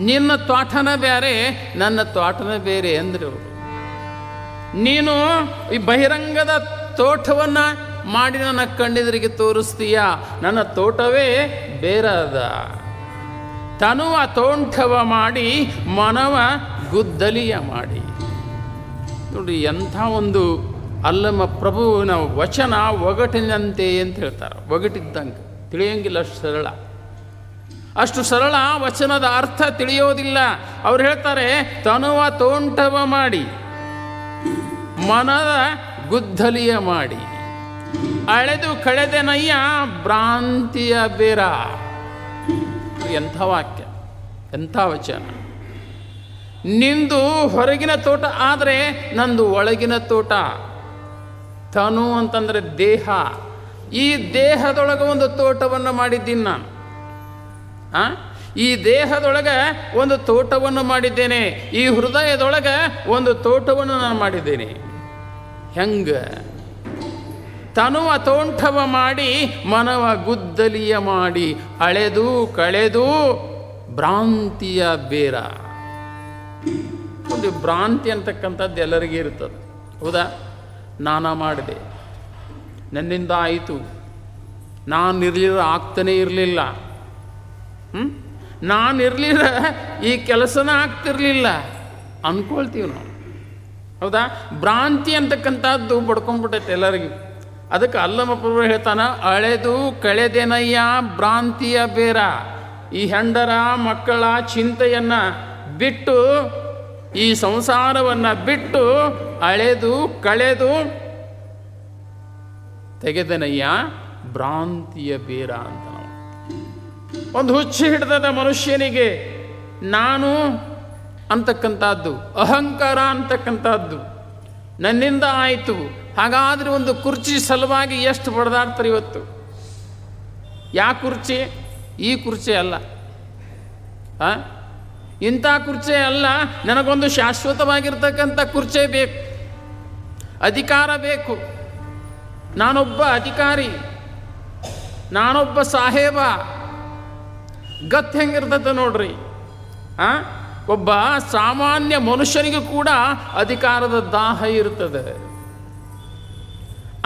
ನಿನ್ನ ತೋಟನ ಬೇರೆ, ನನ್ನ ತೋಟನ ಬೇರೆ ಅಂದರು. ನೀನು ಈ ಬಹಿರಂಗದ ತೋಟವನ್ನು ಮಾಡಿ ನನ್ನ ಕಣ್ಣೆದುರಿಗೆ ತೋರಿಸ್ತೀಯ, ನನ್ನ ತೋಟವೇ ಬೇರದ. ತನುವ ತೋಂಠವ ಮಾಡಿ ಮನವ ಗುದ್ದಲಿಯ ಮಾಡಿ. ನೋಡಿ ಎಂಥ ಒಂದು ಅಲ್ಲಮ ಪ್ರಭುವಿನ ವಚನ ಒಗಟಿನಂತೆ ಅಂತ ಹೇಳ್ತಾರೆ. ಒಗಟಿದ್ದಂಗೆ ತಿಳಿಯೋಂಗಿಲ್ಲ, ಅಷ್ಟು ಸರಳ. ಅಷ್ಟು ಸರಳ ವಚನದ ಅರ್ಥ ತಿಳಿಯೋದಿಲ್ಲ. ಅವ್ರು ಹೇಳ್ತಾರೆ, ತನುವ ತೋಂಠವ ಮಾಡಿ ಮನದ ಗುದ್ದಲಿಯ ಮಾಡಿ, ಅಳೆದು ಕಳೆದೆನಯ್ಯ ಭ್ರಾಂತಿಯ ಬೇರ. ಎಂಥ ವಾಕ್ಯ, ಎಂಥ ವಚನ. ನಿಂದು ಹೊರಗಿನ ತೋಟ ಆದರೆ ನಂದು ಒಳಗಿನ ತೋಟ. ತನು ಅಂತಂದರೆ ದೇಹ. ಈ ದೇಹದೊಳಗೆ ಒಂದು ತೋಟವನ್ನು ಮಾಡಿದ್ದೀನಿ ನಾನು. ಈ ದೇಹದೊಳಗೆ ಒಂದು ತೋಟವನ್ನು ಮಾಡಿದ್ದೇನೆ. ಈ ಹೃದಯದೊಳಗೆ ಒಂದು ತೋಟವನ್ನು ನಾನು ಮಾಡಿದ್ದೇನೆ. ಹೆಂಗೆ? ತನುವ ತೋಂಠವ ಮಾಡಿ ಮನವ ಗುದ್ದಲಿಯ ಮಾಡಿ, ಅಳೆದು ಕಳೆದು ಭ್ರಾಂತಿಯ ಬೇರ. ಒಂದು ಭ್ರಾಂತಿ ಅಂತಕ್ಕಂಥದ್ದು ಎಲ್ಲರಿಗೂ ಇರ್ತದೆ, ಹೌದಾ? ನಾನ ಮಾಡಿದೆ, ನನ್ನಿಂದ ಆಯಿತು, ನಾನಿರಲಿಲ್ಲ ಆಗ್ತಾನೇ ಇರಲಿಲ್ಲ, ನಾನಿರಲಿಲ್ಲ ಈ ಕೆಲಸನ ಆಗ್ತಿರಲಿಲ್ಲ ಅಂದ್ಕೊಳ್ತೀವಿ ನಾವು, ಹೌದಾ? ಭ್ರಾಂತಿ ಅಂತಕ್ಕಂಥದ್ದು ಬಡ್ಕೊಂಡ್ಬಿಟ್ಟೈತೆ ಎಲ್ಲರಿಗೂ. ಅದಕ್ಕೆ ಅಲ್ಲಮ ಪ್ರಭು ಹೇಳ್ತಾನ, ಅಳೆದು ಕಳೆದೆನಯ್ಯ ಭ್ರಾಂತಿಯ ಬೇರ. ಈ ಹೆಂಡರ ಮಕ್ಕಳ ಚಿಂತೆಯನ್ನು ಬಿಟ್ಟು, ಈ ಸಂಸಾರವನ್ನು ಬಿಟ್ಟು ಅಳೆದು ಕಳೆದು ತೆಗೆದನಯ್ಯ ಭ್ರಾಂತಿಯ ಬೇರ ಅಂತ. ನಾವು ಒಂದು ಹುಚ್ಚು ಹಿಡಿದದ ಮನುಷ್ಯನಿಗೆ ನಾನು ಅಂತಕ್ಕಂಥದ್ದು, ಅಹಂಕಾರ ಅಂತಕ್ಕಂಥದ್ದು ನನ್ನಿಂದ ಆಯಿತು. ಹಾಗಾದರೆ ಒಂದು ಕುರ್ಚಿ ಸಲುವಾಗಿ ಎಷ್ಟು ಬಡ್ದಾಡ್ತಾರೆ ಇವತ್ತು. ಯಾವ ಕುರ್ಚಿ? ಈ ಕುರ್ಚಿ ಅಲ್ಲ, ಇಂಥ ಕುರ್ಚಿ ಅಲ್ಲ, ನನಗೊಂದು ಶಾಶ್ವತವಾಗಿರ್ತಕ್ಕಂಥ ಕುರ್ಚಿ ಬೇಕು, ಅಧಿಕಾರ ಬೇಕು, ನಾನೊಬ್ಬ ಅಧಿಕಾರಿ, ನಾನೊಬ್ಬ ಸಾಹೇಬ. ಗತ್ ಹೆಂಗಿರ್ತದೆ ನೋಡ್ರಿ. ಒಬ್ಬ ಸಾಮಾನ್ಯ ಮನುಷ್ಯನಿಗೂ ಕೂಡ ಅಧಿಕಾರದ ದಾಹ ಇರ್ತದೆ.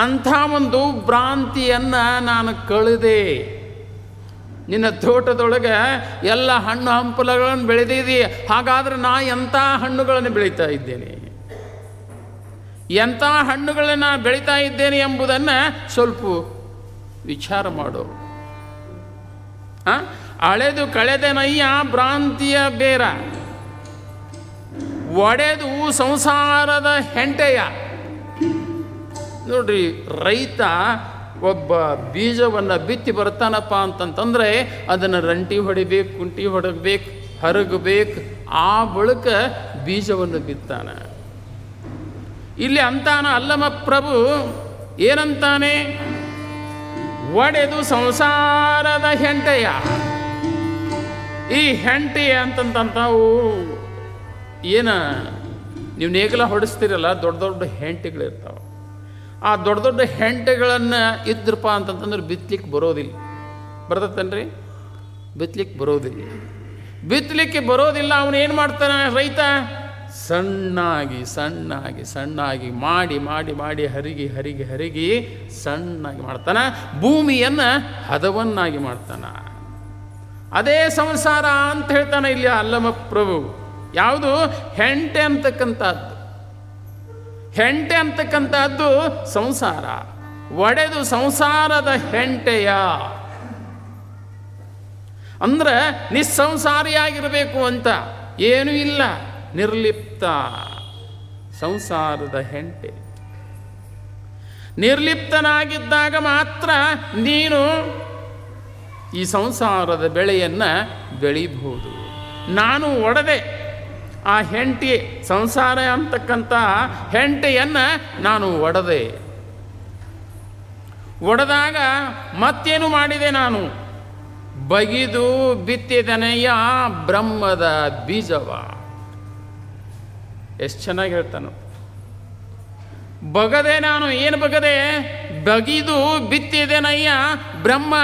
ಅಂಥ ಒಂದು ಭ್ರಾಂತಿಯನ್ನು ನಾನು ಕಳೆದೆ. ನಿನ್ನ ತೋಟದೊಳಗೆ ಎಲ್ಲ ಹಣ್ಣು ಹಂಪಲುಗಳನ್ನು ಬೆಳೆದಿದೆಯೇ, ಹಾಗಾದರೆ ನಾ ಎಂಥ ಹಣ್ಣುಗಳನ್ನು ಬೆಳೀತಾ ಇದ್ದೇನೆ, ಎಂಥ ಹಣ್ಣುಗಳನ್ನು ಬೆಳೀತಾ ಇದ್ದೇನೆ ಎಂಬುದನ್ನು ಸ್ವಲ್ಪ ವಿಚಾರ ಮಾಡು. ಅಳೆದು ಕಳೆದೆನಯ್ಯ ಭ್ರಾಂತಿಯ ಬೇರ, ಒಡೆದು ಸಂಸಾರದ ಹೆಂಟೆಯ. ನೋಡ್ರಿ, ರೈತ ಒಬ್ಬ ಬೀಜವನ್ನು ಬಿತ್ತಿ ಬರ್ತಾನಪ್ಪ ಅಂತಂತಂದರೆ ಅದನ್ನು ರಂಟಿ ಹೊಡಿಬೇಕು, ಕುಂಟಿ ಹೊಡಬೇಕು, ಹರಗಬೇಕು, ಆ ಬಳಿಕ ಬೀಜವನ್ನು ಬಿತ್ತಾನೆ. ಇಲ್ಲಿ ಅಂತಾನ ಅಲ್ಲಮ ಪ್ರಭು ಏನಂತಾನೆ? ಒಡೆದು ಸಂಸಾರದ ಹೆಂಟೆಯ. ಈ ಹೆಂಟೆ ಅಂತಂತಂತಾವು ನೀವು ನೇಗಲ ಹೊಡಿಸ್ತೀರಲ್ಲ, ದೊಡ್ಡ ದೊಡ್ಡ ಹೆಂಟೆಗಳಿರ್ತಾವೆ. ಆ ದೊಡ್ಡ ದೊಡ್ಡ ಹೆಂಟೆಗಳನ್ನು ಇದ್ರಪ್ಪ ಅಂತಂತಂದ್ರೆ ಬಿತ್ತಲಿಕ್ಕೆ ಬರೋದಿಲ್ಲ. ಬರ್ತತನ್ರಿ? ಬಿತ್ತಲಿಕ್ಕೆ ಬರೋದಿಲ್ಲ. ಬಿತ್ತಲಿಕ್ಕೆ ಬರೋದಿಲ್ಲ. ಅವನು ಏನು ಮಾಡ್ತಾನೆ ರೈತ? ಸಣ್ಣಾಗಿ ಸಣ್ಣಾಗಿ ಸಣ್ಣಾಗಿ ಮಾಡಿ ಮಾಡಿ ಮಾಡಿ ಹರಿಗಿ ಹರಿಗಿ ಹರಿಗಿ ಸಣ್ಣಾಗಿ ಮಾಡ್ತಾನೆ. ಭೂಮಿಯನ್ನು ಹದವನ್ನಾಗಿ ಮಾಡ್ತಾನೆ. ಅದೇ ಸಂಸಾರ ಅಂತ ಹೇಳ್ತಾನೆ ಇಲ್ಲಿ ಅಲ್ಲಮ ಪ್ರಭು. ಯಾವುದು? ಹೆಂಟೆ ಅಂತಕ್ಕಂಥದ್ದು. ಹೆಂಟೆ ಅಂತಕ್ಕಂಥದ್ದು ಸಂಸಾರ. ಒಡೆದು ಸಂಸಾರದ ಹೆಂಟೆಯ ಅಂದ್ರೆ ನಿಸ್ಸಂಸಾರಿಯಾಗಿರಬೇಕು ಅಂತ ಏನೂ ಇಲ್ಲ, ನಿರ್ಲಿಪ್ತ. ಸಂಸಾರದ ಹೆಂಟೆ. ನಿರ್ಲಿಪ್ತನಾಗಿದ್ದಾಗ ಮಾತ್ರ ನೀನು ಈ ಸಂಸಾರದ ಬೆಳೆಯನ್ನು ಬೆಳೀಬಹುದು. ನಾನು ಒಡೆದೆ ಆ ಹೆಂಟಿ, ಸಂಸಾರ ಅಂತಕ್ಕಂಥ ಹೆಂಟೆಯನ್ನು ನಾನು ಒಡೆದೆ. ಒಡೆದಾಗ ಮತ್ತೇನು ಮಾಡಿದೆ? ನಾನು ಬಗಿದು ಬಿತ್ತಿದನೆಯ ಬ್ರಹ್ಮದ ಬೀಜವ. ಎಷ್ಟು ಚೆನ್ನಾಗಿ ಹೇಳ್ತಾನು. ಬಗದೆ ನಾನು ಏನು ಬಗದೆ? ಬಗಿದು ಬಿತ್ತಿದೆನಯ್ಯ ಬ್ರಹ್ಮ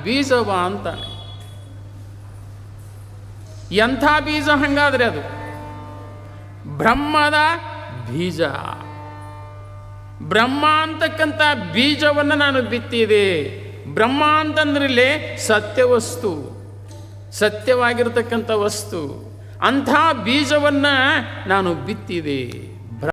ಬೀಜವ ಅಂತಾನೆ. ಎಂಥ ಬೀಜ ಹಂಗಾದರೆ ಅದು ಬ್ರಹ್ಮದ ಬೀಜ. ಬ್ರಹ್ಮ ಅಂತಕ್ಕಂಥ ಬೀಜವನ್ನು ನಾನು ಬಿತ್ತಿದೆ. ಬ್ರಹ್ಮ ಅಂತಂದ್ರಲ್ಲಿ ಸತ್ಯವಸ್ತು, ಸತ್ಯವಾಗಿರ್ತಕ್ಕಂಥ ವಸ್ತು. ಅಂಥ ಬೀಜವನ್ನು ನಾನು ಬಿತ್ತಿದೆ.